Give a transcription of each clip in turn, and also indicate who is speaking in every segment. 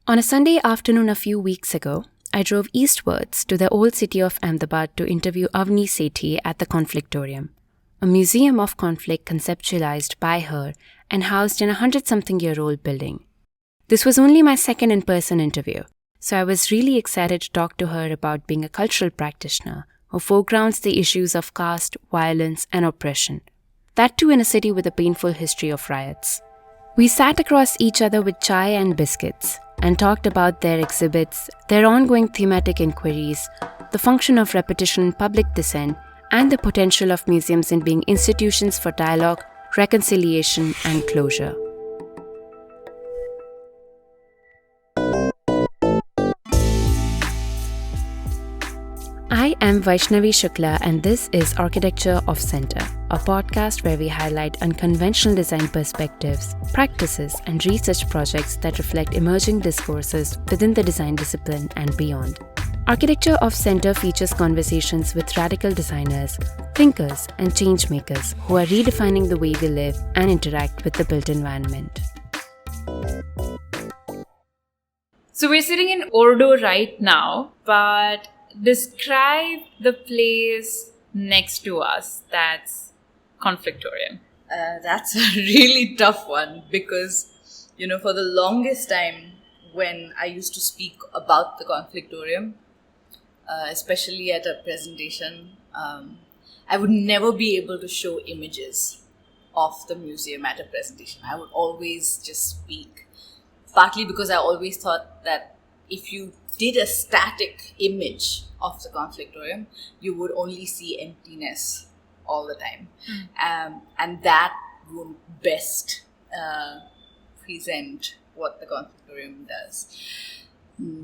Speaker 1: On a Sunday afternoon a few weeks ago, I drove eastwards to the old city of Ahmedabad to interview Avni Sethi at the Conflictorium, a museum of conflict conceptualized by her and housed in a 100-something-year-old building. This was only my second in-person interview, so I was really excited to talk to her about being a cultural practitioner who foregrounds the issues of caste, violence, and oppression. That too in a city with a painful history of riots. We sat across each other with chai and biscuits and talked about their exhibits, their ongoing thematic inquiries, the function of repetition in public dissent, and the potential of museums in being institutions for dialogue, reconciliation, and closure. I am Vaissnavi Shukl, and this is Architecture of Center, a podcast where we highlight unconventional design perspectives, practices, and research projects that reflect emerging discourses within the design discipline and beyond. Architecture of Center features conversations with radical designers, thinkers, and changemakers who are redefining the way we live and interact with the built environment.
Speaker 2: So we're sitting in Ordo right now, but describe the place next to us that's Conflictorium.
Speaker 3: That's a really tough one because, for the longest time when I used to speak about the Conflictorium, especially at a presentation, I would never be able to show images of the museum at a presentation. I would always just speak, partly because I always thought that if you did a static image of the Conflictorium, you would only see emptiness all the time. And that would best present what the Conflictorium does.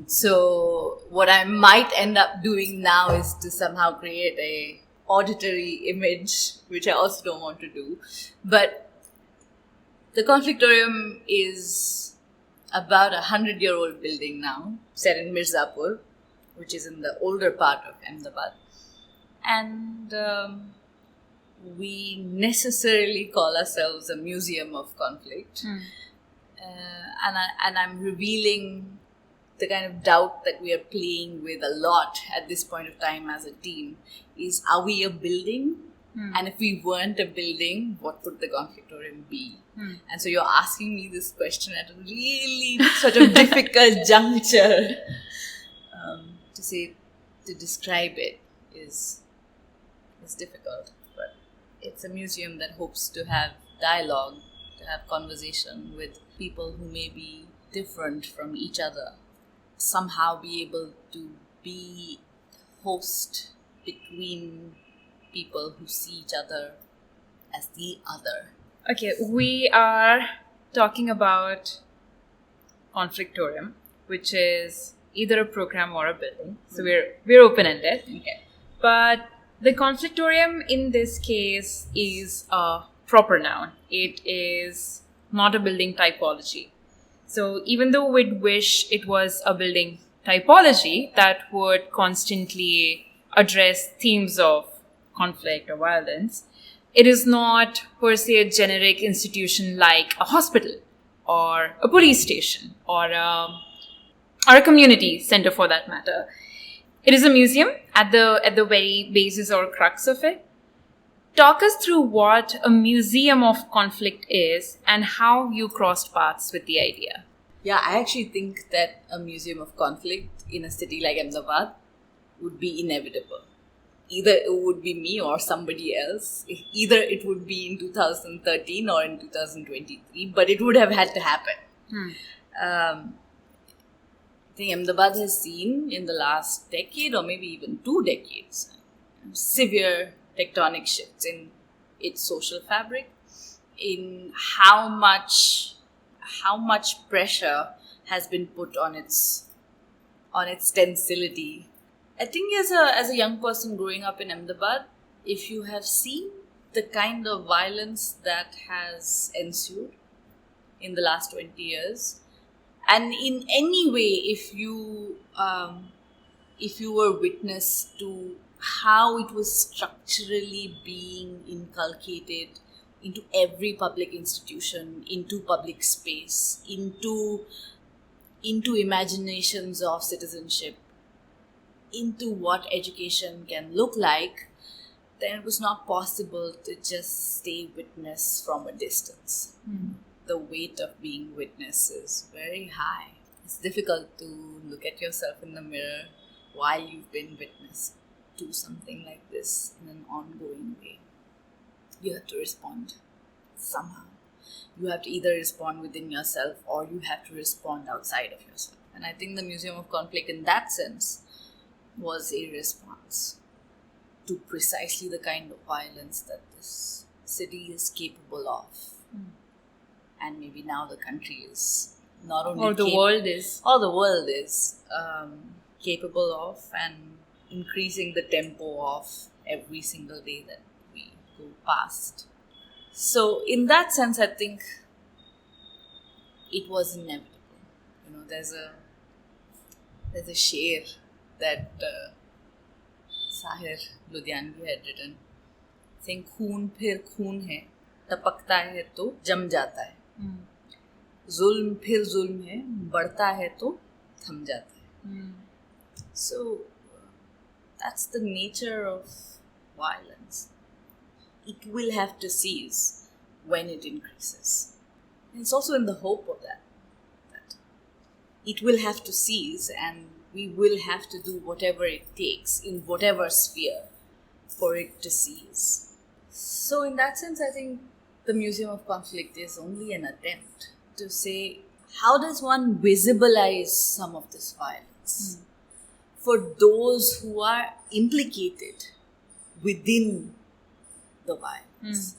Speaker 3: So what I might end up doing now is to somehow create a auditory image, which I also don't want to do. But the Conflictorium is about 100-year-old building now, set in Mirzapur, which is in the older part of Ahmedabad. And we necessarily call ourselves a museum of conflict. And I'm revealing the kind of doubt that we are playing with a lot at this point of time as a team is, are we a building? And if we weren't a building, what would the Conflictorium be? And so you're asking me this question at a really sort of difficult juncture. To describe it is difficult. But it's a museum that hopes to have dialogue, to have conversation with people who may be different from each other. Somehow be able to be host between people who see each other as the other.
Speaker 2: Okay, we are talking about Conflictorium, which is either a program or a building. So we're open-ended.
Speaker 3: Okay.
Speaker 2: But the Conflictorium in this case is a proper noun. It is not a building typology. So even though we'd wish it was a building typology that would constantly address themes of conflict or violence, it is not per se a generic institution like a hospital or a police station or a community center for that matter. It is a museum at the very basis or crux of it. Talk us through what a museum of conflict is and how you crossed paths with the idea.
Speaker 3: Yeah, I actually think that a museum of conflict in a city like Ahmedabad would be inevitable. Either it would be me or somebody else. Either it would be in 2013 or in 2023, but it would have had to happen. I think Ahmedabad has seen in the last decade or maybe even 2 decades severe tectonic shifts in its social fabric, in how much pressure has been put on its stencility. I think as a young person growing up in Ahmedabad, if you have seen the kind of violence that has ensued in the last 20 years, and in any way, if you were witness to how it was structurally being inculcated into every public institution, into public space, into into imaginations of citizenship, into what education can look like, then it was not possible to just stay witness from a distance. The weight of being witness is very high. It's difficult to look at yourself in the mirror while you've been witness to something like this in an ongoing way. You have to respond somehow. You have to either respond within yourself or you have to respond outside of yourself. And I think the Museum of Conflict in that sense was a response to precisely the kind of violence that this city is capable of. And maybe now the country is not only
Speaker 2: or the world is
Speaker 3: capable of, and increasing the tempo of every single day that we go past. So in that sense, I think it was inevitable. You know, there's a sher that Sahir Ludhianvi had written, saying, "Khoon phir khoon hai, टपकता है तो जम जाता है, जुल्म फिर जुल्म है, बढ़ता है तो थम जाता है." So that's the nature of violence. It will have to cease when it increases. And it's also in the hope of that it will have to cease, and we will have to do whatever it takes in whatever sphere for it to cease. So in that sense, I think the Museum of Conflict is only an attempt to say, how does one visibilize some of this violence for those who are implicated within the violence?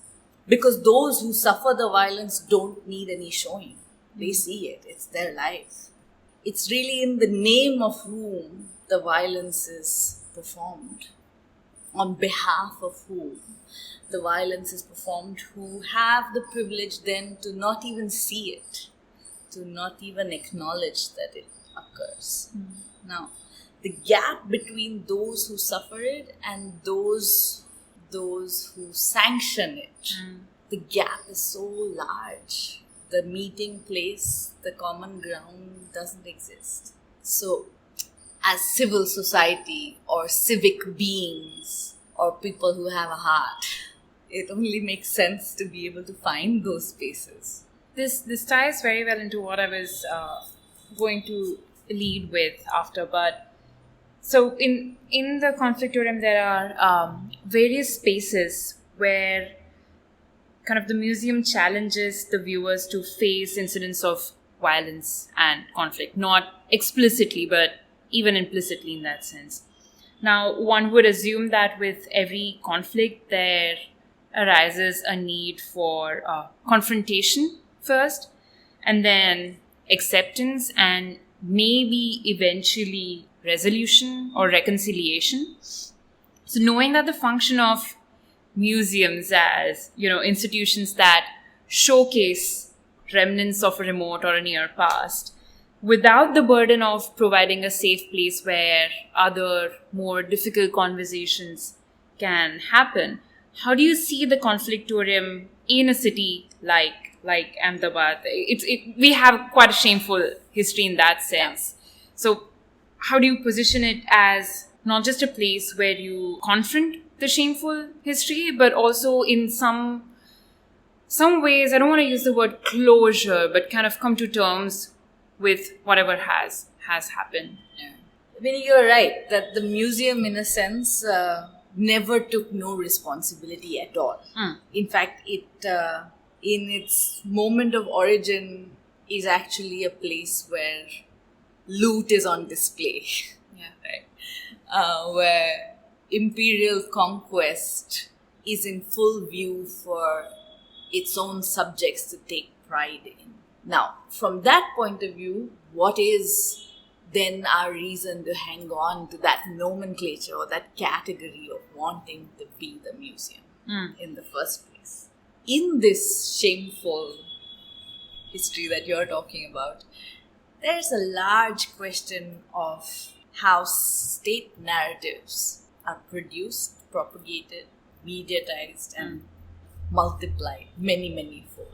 Speaker 3: Because those who suffer the violence don't need any showing. They see it. It's their life. It's really in the name of whom the violence is performed, on behalf of whom the violence is performed, who have the privilege then to not even see it, to not even acknowledge that it occurs. Now, the gap between those who suffer it and those who sanction it, the gap is so large. The meeting place, the common ground doesn't exist. So, as civil society or civic beings or people who have a heart, it only makes sense to be able to find those spaces.
Speaker 2: This ties very well into what I was going to lead with after, but so in the Conflictorium there are various spaces where kind of the museum challenges the viewers to face incidents of violence and conflict, not explicitly, but even implicitly in that sense. Now, one would assume that with every conflict, there arises a need for confrontation first, and then acceptance, and maybe eventually resolution or reconciliation. So knowing that the function of museums as, institutions that showcase remnants of a remote or a near past, without the burden of providing a safe place where other more difficult conversations can happen, how do you see the Conflictorium in a city like Ahmedabad? We have quite a shameful history in that sense. So how do you position it as not just a place where you confront the shameful history, but also in some ways, I don't want to use the word closure, but kind of come to terms with whatever has happened?
Speaker 3: Yeah. I mean, you're right that the museum, in a sense, never took no responsibility at all. In fact, it in its moment of origin is actually a place where loot is on display.
Speaker 2: Yeah,
Speaker 3: right. Where imperial conquest is in full view for its own subjects to take pride in. Now, from that point of view, what is then our reason to hang on to that nomenclature or that category of wanting to be the museum in the first place? In this shameful history that you're talking about, there's a large question of how state narratives are produced, propagated, mediatized, and multiplied many, many fold.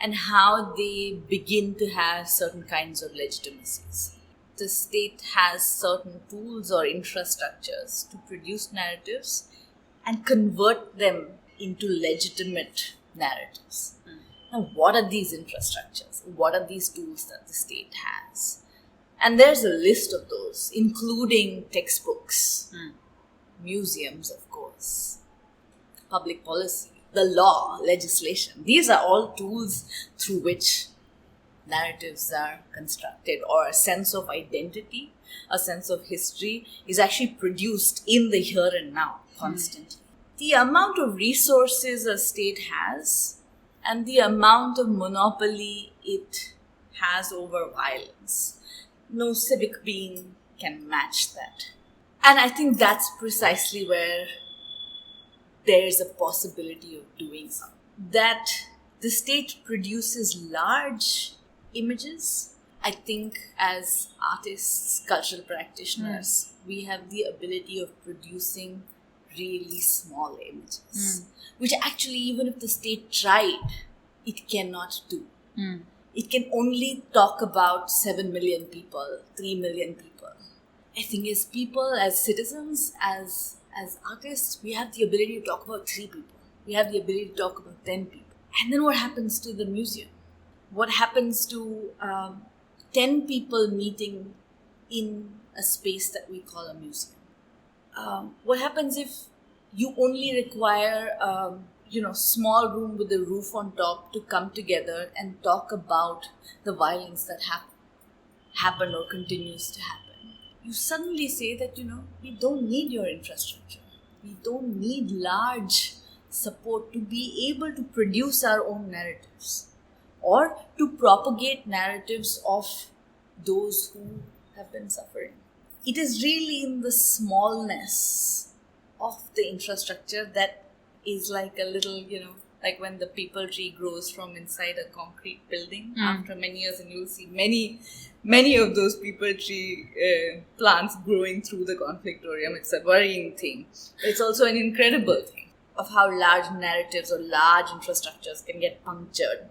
Speaker 3: and how they begin to have certain kinds of legitimacies. The state has certain tools or infrastructures to produce narratives and convert them into legitimate narratives. Now, what are these infrastructures? What are these tools that the state has? And there's a list of those, including textbooks, museums, of course, public policy, the law, legislation. These are all tools through which narratives are constructed, or a sense of identity, a sense of history is actually produced in the here and now constantly. The amount of resources a state has and the amount of monopoly it has over violence, no civic being can match that. And I think that's precisely where there is a possibility of doing something. That the state produces large images. I think as artists, cultural practitioners, we have the ability of producing really small images, which actually, even if the state tried, it cannot do. It can only talk about 7 million people, 3 million people. I think as people, as citizens, as artists, we have the ability to talk about 3 people. We have the ability to talk about 10 people. And then what happens to the museum? What happens to 10 people meeting in a space that we call a museum? What happens if you only require small room with a roof on top to come together and talk about the violence that happened or continues to happen? You suddenly say that, we don't need your infrastructure. We don't need large support to be able to produce our own narratives or to propagate narratives of those who have been suffering. It is really in the smallness of the infrastructure that is like a little, like when the peepal tree grows from inside a concrete building after many years, and you'll see many of those peepal tree plants growing through the Conflictorium. It's a worrying thing. It's also an incredible thing of how large narratives or large infrastructures can get punctured.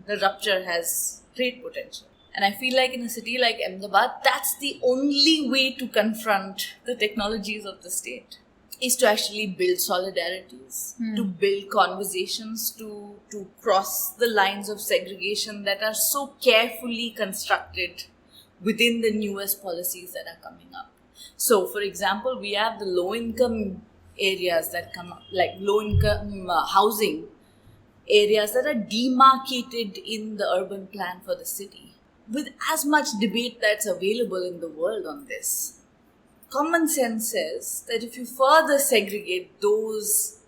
Speaker 3: The rupture has great potential. And I feel like in a city like Ahmedabad, that's the only way to confront the technologies of the state, is to actually build solidarities, to build conversations, to cross the lines of segregation that are so carefully constructed within the newest policies that are coming up. So, for example, we have the low-income areas that come up, like low-income housing areas that are demarcated in the urban plan for the city. With as much debate that's available in the world on this, common sense says that if you further segregate those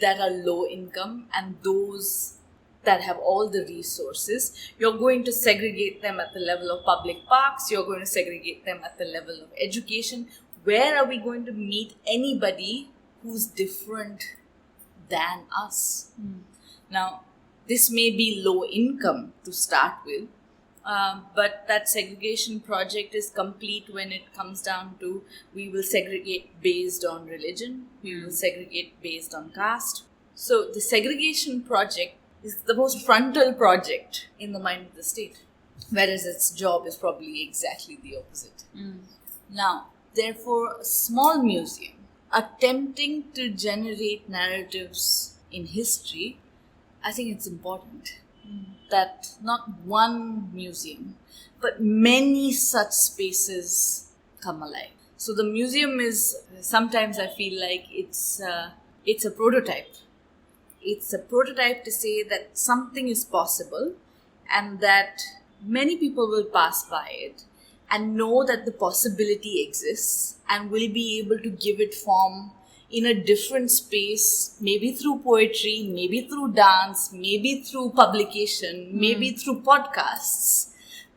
Speaker 3: that are low income and those that have all the resources, you're going to segregate them at the level of public parks, you're going to segregate them at the level of education. Where are we going to meet anybody who's different than us? Now, this may be low income to start with, but that segregation project is complete when it comes down to we will segregate based on religion, we will segregate based on caste. So the segregation project is the most frontal project in the mind of the state, whereas its job is probably exactly the opposite. Now, therefore, a small museum attempting to generate narratives in history, I think it's important that not one museum, but many such spaces come alive. So the museum is, sometimes I feel like it's a prototype. It's a prototype to say that something is possible and that many people will pass by it and know that the possibility exists and will be able to give it form in a different space, maybe through poetry, maybe through dance, maybe through publication, maybe through podcasts,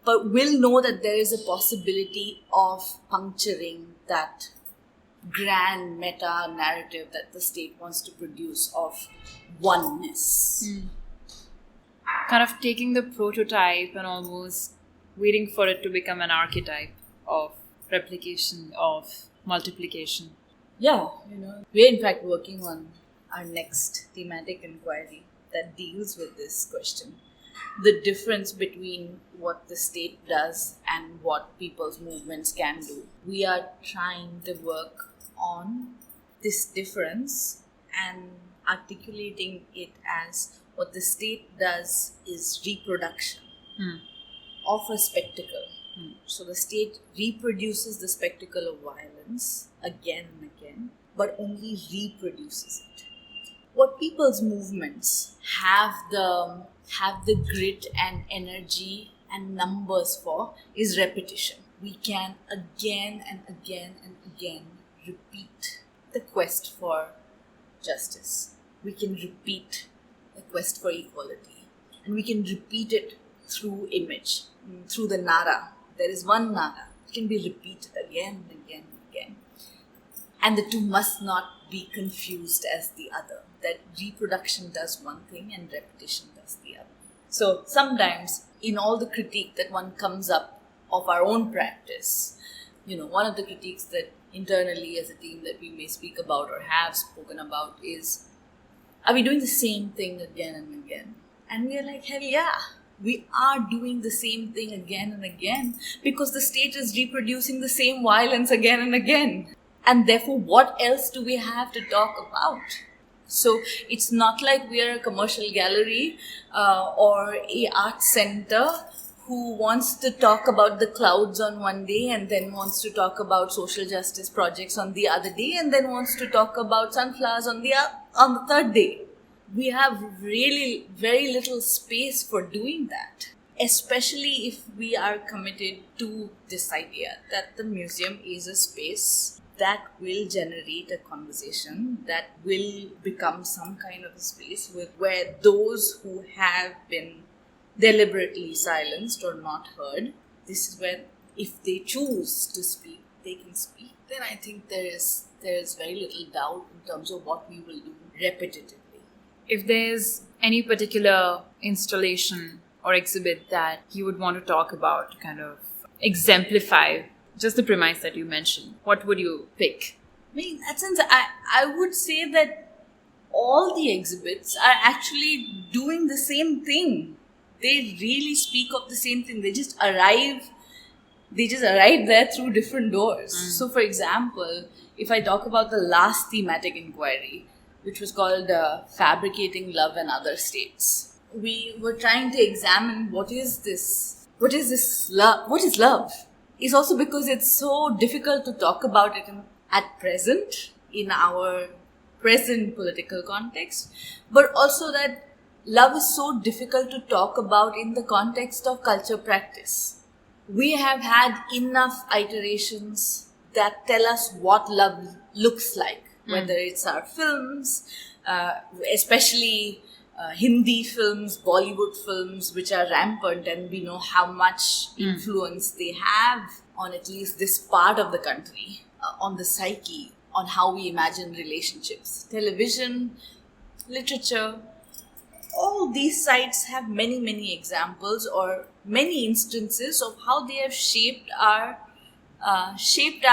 Speaker 3: but will know that there is a possibility of puncturing that grand meta narrative that the state wants to produce of oneness.
Speaker 2: Kind of taking the prototype and almost waiting for it to become an archetype of replication, of multiplication.
Speaker 3: Yeah, we're in fact working on our next thematic inquiry that deals with this question. the difference between what the state does and what people's movements can do. We are trying to work on this difference and articulating it as what the state does is reproduction of a spectacle. So the state reproduces the spectacle of violence again and again, but only reproduces it. What people's movements have the grit and energy and numbers for is repetition. We can again and again and again repeat the quest for justice. We can repeat the quest for equality. And we can repeat it through image, through the nara. There is one nara. It can be repeated again and again and again. And the two must not be confused as the other. That reproduction does one thing and repetition does the other. So sometimes in all the critique that one comes up of our own practice, one of the critiques that internally as a team that we may speak about or have spoken about is, are we doing the same thing again and again? And we are like, hell yeah, we are doing the same thing again and again because the state is reproducing the same violence again and again. And therefore, what else do we have to talk about? So it's not like we are a commercial gallery or a art center who wants to talk about the clouds on one day and then wants to talk about social justice projects on the other day and then wants to talk about sunflowers on the third day. We have really very little space for doing that, especially if we are committed to this idea that the museum is a space that will generate a conversation, that will become some kind of a space where those who have been deliberately silenced or not heard, this is where if they choose to speak, they can speak. Then I think there is very little doubt in terms of what we will do repetitively.
Speaker 2: If there's any particular installation or exhibit that you would want to talk about to kind of exemplify just the premise that you mentioned, what would you pick?
Speaker 3: In that sense, I would say that all the exhibits are actually doing the same thing. They really speak of the same thing. They just arrive there through different doors. So for example, if I talk about the last thematic inquiry, which was called Fabricating Love and Other States, we were trying to examine what is love? What is love? It's also because it's so difficult to talk about it at present, in our present political context, but also that love is so difficult to talk about in the context of culture practice. We have had enough iterations that tell us what love looks like, whether it's our films, especially Hindi films, Bollywood films, which are rampant, and we know how much influence they have on at least this part of the country, on the psyche, on how we imagine relationships. Television, literature, all these sites have many, many examples or many instances of how they have shaped our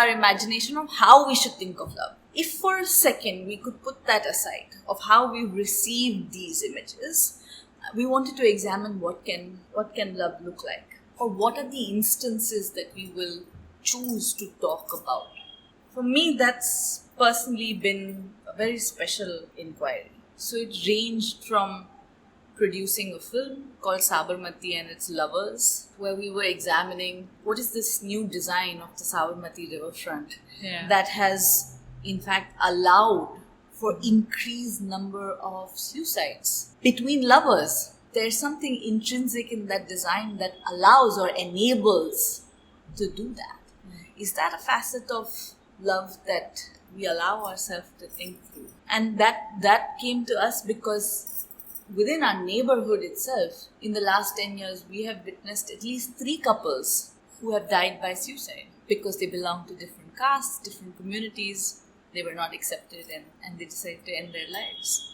Speaker 3: imagination of how we should think of love. If for a second we could put that aside of how we receive these images, we wanted to examine what can love look like, or what are the instances that we will choose to talk about. For me, that's personally been a very special inquiry. So it ranged from producing a film called Sabarmati and Its Lovers, where we were examining what is this new design of the Sabarmati riverfront that has in fact allowed for increased number of suicides between lovers. There's something intrinsic in that design that allows or enables to do that. Is that a facet of love that we allow ourselves to think through? And that came to us because within our neighborhood itself, in the last 10 years, we have witnessed at least 3 couples who have died by suicide because they belong to different castes, different communities. They were not accepted and they decided to end their lives.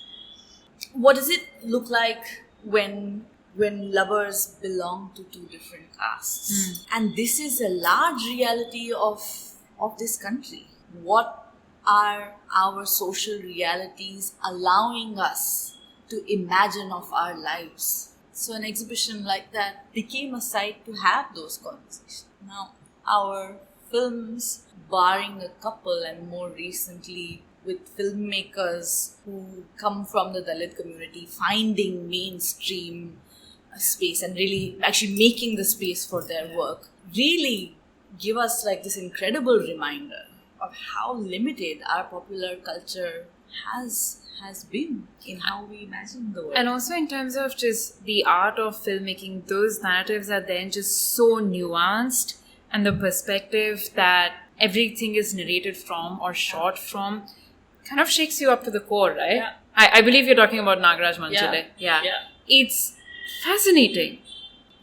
Speaker 3: What does it look like when lovers belong to 2 different castes? And this is a large reality of this country. What are our social realities allowing us to imagine of our lives? So an exhibition like that became a site to have those conversations. Now, our films, barring a couple and more recently with filmmakers who come from the Dalit community, finding mainstream space and really actually making the space for their work, really give us like this incredible reminder of how limited our popular culture has been in how we imagine the world.
Speaker 2: And also in terms of just the art of filmmaking, those narratives are then just so nuanced, and the perspective that everything is narrated from or shot from kind of shakes you up to the core, right?
Speaker 3: Yeah.
Speaker 2: I believe you're talking about Nagaraj Manchule.
Speaker 3: Yeah.
Speaker 2: It's fascinating.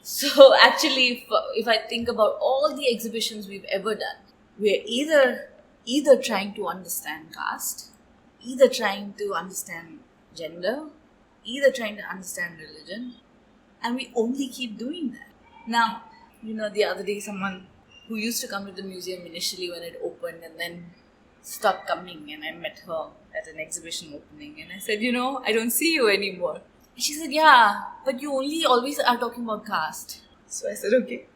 Speaker 3: So actually, if I think about all the exhibitions we've ever done, we're either trying to understand caste, either trying to understand gender, either trying to understand religion, and we only keep doing that. Now, the other day someone who used to come to the museum initially when it opened and then stopped coming, and I met her at an exhibition opening and I said, I don't see you anymore. And she said, yeah, but you always are talking about caste. So I said, okay.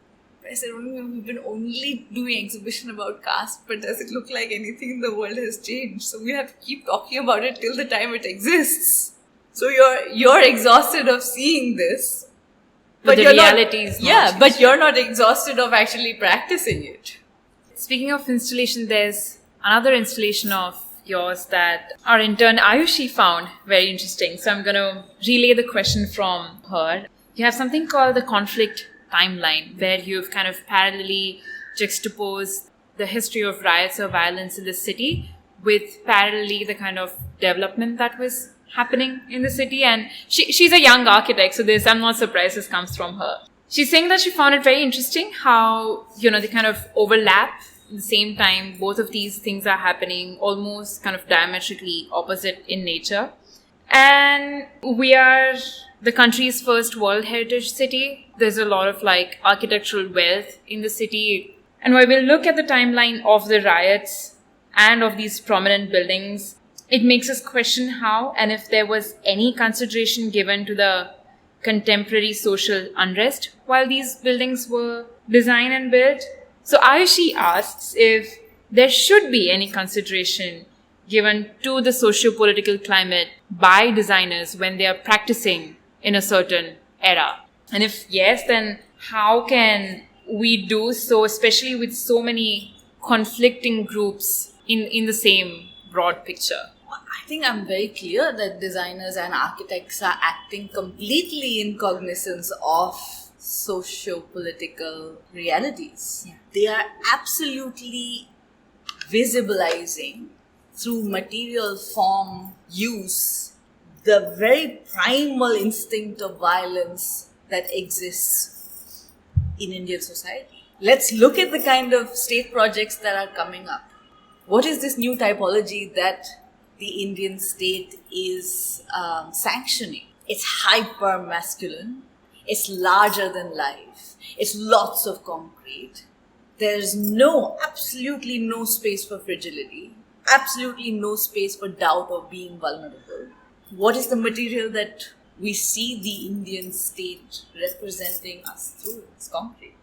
Speaker 3: I said, we've been only doing exhibition about caste, but does it look like anything in the world has changed? So we have to keep talking about it till the time it exists. So you're exhausted of seeing this.
Speaker 2: But the reality is not.
Speaker 3: But you're not exhausted of actually practicing it.
Speaker 2: Speaking of installation, there's another installation of yours that our intern Ayushi found very interesting. So I'm going to relay the question from her. You have something called the conflict timeline, where you've kind of parallelly juxtaposed the history of riots or violence in the city with parallelly the kind of development that was happening in the city. And she's a young architect, so I'm not surprised this comes from her. She's saying that she found it very interesting how, they kind of overlap. At the same time, both of these things are happening almost kind of diametrically opposite in nature. And we are the country's first World Heritage City. There's a lot of architectural wealth in the city. And when we look at the timeline of the riots and of these prominent buildings, it makes us question how and if there was any consideration given to the contemporary social unrest while these buildings were designed and built. So Ayushi asks if there should be any consideration given to the socio-political climate by designers when they are practicing in a certain era. And if yes, then how can we do so, especially with so many conflicting groups in the same broad picture?
Speaker 3: I think I'm very clear that designers and architects are acting completely in cognizance of socio-political realities. Yeah. They are absolutely visibilizing through material form use the very primal instinct of violence that exists in Indian society. Let's look at the kind of state projects that are coming up. What is this new typology that the Indian state is sanctioning? It's hyper-masculine. It's larger than life. It's lots of concrete. There's absolutely no space for fragility. Absolutely no space for doubt or being vulnerable. What is the material that we see the Indian state representing us through? It's concrete.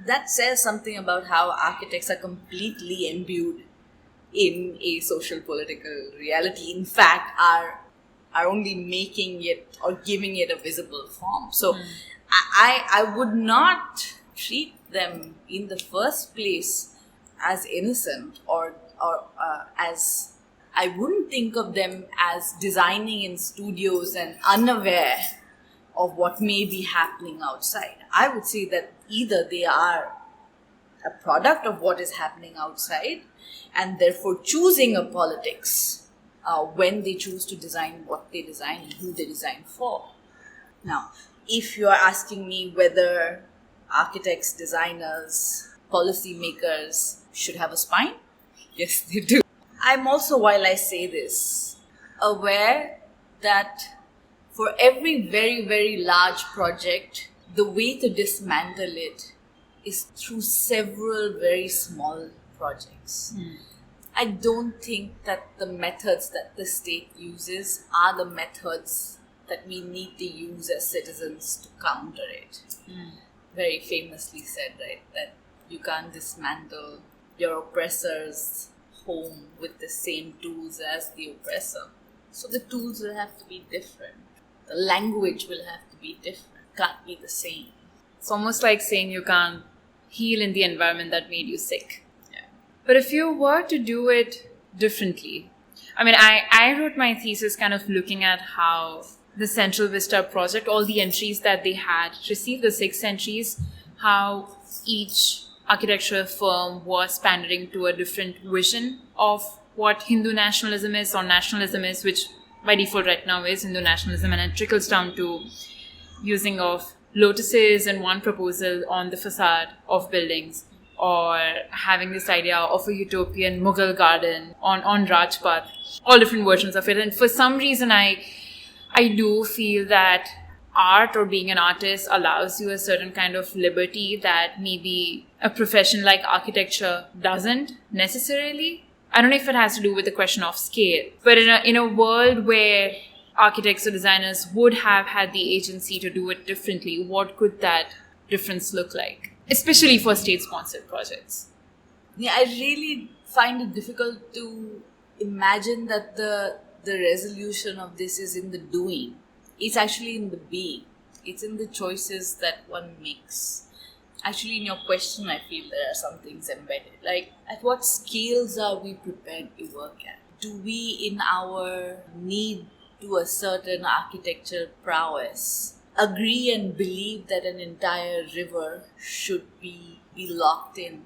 Speaker 3: That says something about how architects are completely imbued in a social political reality. In fact, are only making it or giving it a visible form. So I would not treat them in the first place as innocent or as, I wouldn't think of them as designing in studios and unaware of what may be happening outside. I would say that either they are a product of what is happening outside and therefore choosing a politics when they choose to design what they design and who they design for. Now, if you are asking me whether architects, designers, policymakers should have a spine, yes, they do. I'm also, while I say this, aware that for every very, very large project, the way to dismantle it is through several very small projects. I don't think that the methods that the state uses are the methods that we need to use as citizens to counter it. Very famously said, right, that you can't dismantle your oppressor's home with the same tools as the oppressor. So the tools will have to be different. The language will have to be different. Can't be the same.
Speaker 2: It's almost like saying you can't heal in the environment that made you sick. Yeah. But if you were to do it differently, I mean, I wrote my thesis kind of looking at how the Central Vista project, all the entries that they had received, the 6 entries, how each architectural firm was pandering to a different vision of what Hindu nationalism is or nationalism is, which by default right now is Hindu nationalism, and it trickles down to using of lotuses in one proposal on the facade of buildings, or having this idea of a utopian Mughal garden on Rajpath, all different versions of it. And for some reason, I do feel that art or being an artist allows you a certain kind of liberty that maybe a profession like architecture doesn't necessarily. I don't know if it has to do with the question of scale, but in a world where architects or designers would have had the agency to do it differently, what could that difference look like? Especially for state-sponsored projects.
Speaker 3: Yeah, I really find it difficult to imagine that the resolution of this is in the doing. It's actually in the being. It's in the choices that one makes. Actually, in your question, I feel there are some things embedded. Like, at what scales are we prepared to work at? Do we, in our need to a certain architectural prowess, agree and believe that an entire river should be locked in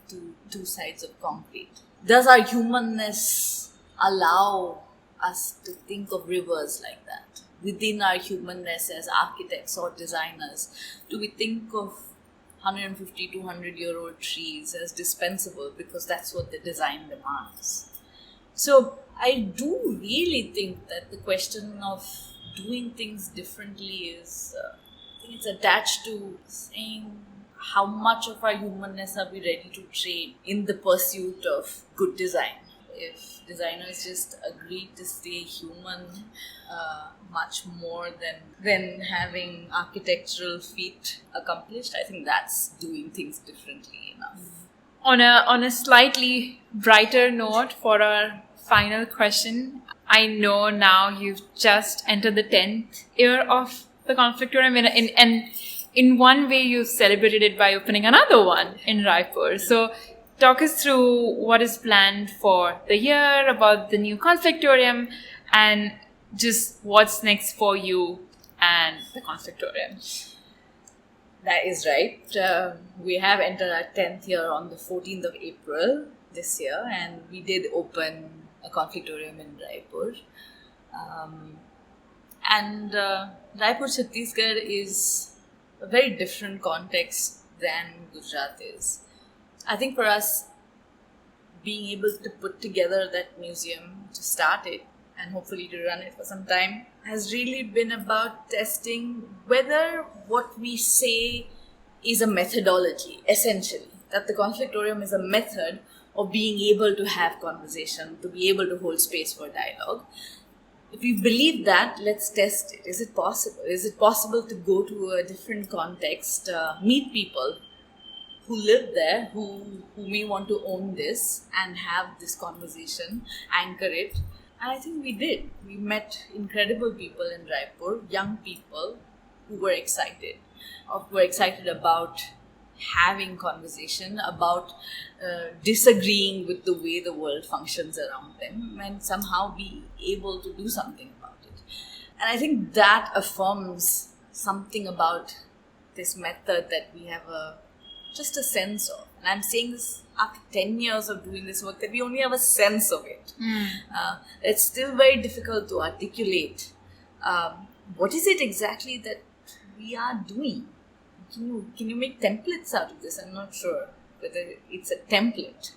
Speaker 3: to 2 sides of concrete? Does our humanness allow us to think of rivers like that? Within our humanness as architects or designers, do we think of 150, 200-year-old trees as dispensable because that's what the design demands? So I do really think that the question of doing things differently is, I think it's attached to saying how much of our humanness are we ready to trade in the pursuit of good design. If designers just agree to stay human much more than having architectural feat accomplished, I think that's doing things differently enough.
Speaker 2: On a slightly brighter note for our final question, I know now you've just entered the 10th year of the Conflictorium, and in one way you've celebrated it by opening another one in Raipur. So talk us through what is planned for the year, about the new Conflictorium, and just what's next for you and the Conflictorium.
Speaker 3: That is right. We have entered our 10th year on the 14th of April this year, and we did open a Conflictorium in Raipur. Raipur, Chhattisgarh is a very different context than Gujarat is. I think for us, being able to put together that museum, to start it, and hopefully to run it for some time, has really been about testing whether what we say is a methodology, essentially. That the Conflictorium is a method of being able to have conversation, to be able to hold space for dialogue. If we believe that, let's test it. Is it possible? Is it possible to go to a different context, meet people who live there, who may want to own this and have this conversation, anchor it? And I think we did. We met incredible people in Raipur, young people who were excited about having conversation, about disagreeing with the way the world functions around them, and somehow be able to do something about it. And I think that affirms something about this method that we have just a sense of. And I'm saying this after 10 years of doing this work, that we only have a sense of it. It's still very difficult to articulate what is it exactly that we are doing. Can you make templates out of this? I'm not sure whether it's a template.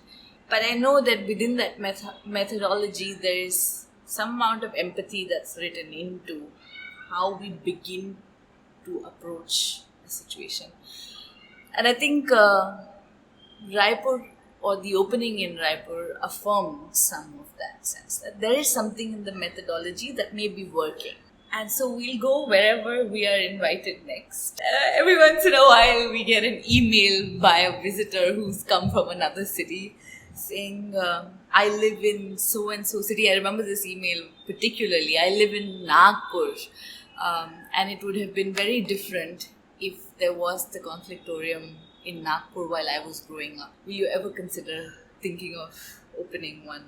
Speaker 3: But I know that within that methodology, there is some amount of empathy that's written into how we begin to approach a situation. And I think Raipur, or the opening in Raipur, affirmed some of that sense, that there is something in the methodology that may be working. And so we'll go wherever we are invited next. Every once in a while, we get an email by a visitor who's come from another city saying, I live in so-and-so city. I remember this email particularly. I live in Nagpur. And it would have been very different if there was the Conflictorium in Nagpur while I was growing up. Will you ever consider thinking of opening one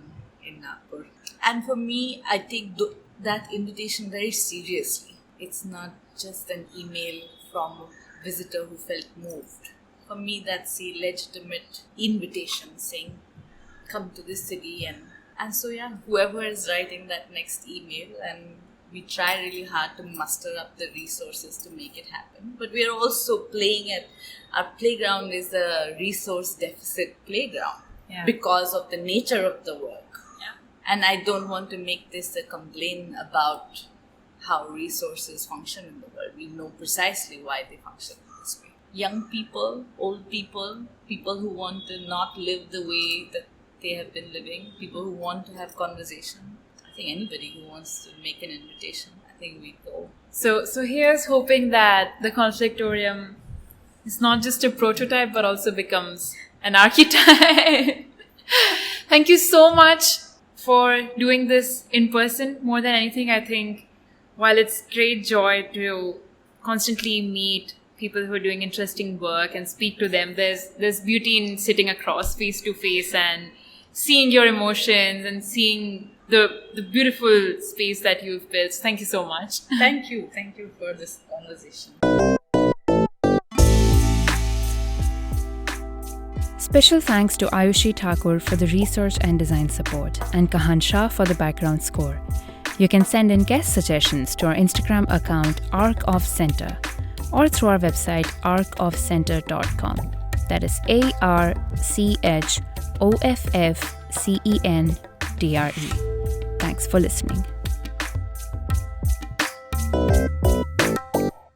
Speaker 3: in Nagpur? And for me, I take that invitation very seriously. It's not just an email from a visitor who felt moved. For me, that's a legitimate invitation saying, come to this city. And so, yeah, whoever is writing that next email, and we try really hard to muster up the resources to make it happen. But we are also playing at, our playground is a resource deficit playground because of the nature of the work. And I don't want to make this a complaint about how resources function in the world. We know precisely why they function in this way. Young people, old people, people who want to not live the way that they have been living, people who want to have conversation. I think anybody who wants to make an invitation, I think we go.
Speaker 2: So here's hoping that the Conflictorium is not just a prototype but also becomes an archetype. Thank you so much for doing this in person. More than anything, I think while it's great joy to constantly meet people who are doing interesting work and speak to them, there's beauty in sitting across face to face and seeing your emotions and seeing the beautiful space that you've built. So thank you so much.
Speaker 3: Thank you for this conversation.
Speaker 1: Special thanks to Ayushi Thakur for the research and design support, and Kahan Shah for the background score. You can send in guest suggestions to our Instagram account Arc of Center or through our website arcoffcenter.com. That is ARCHOFFCENTRE. Thanks for listening.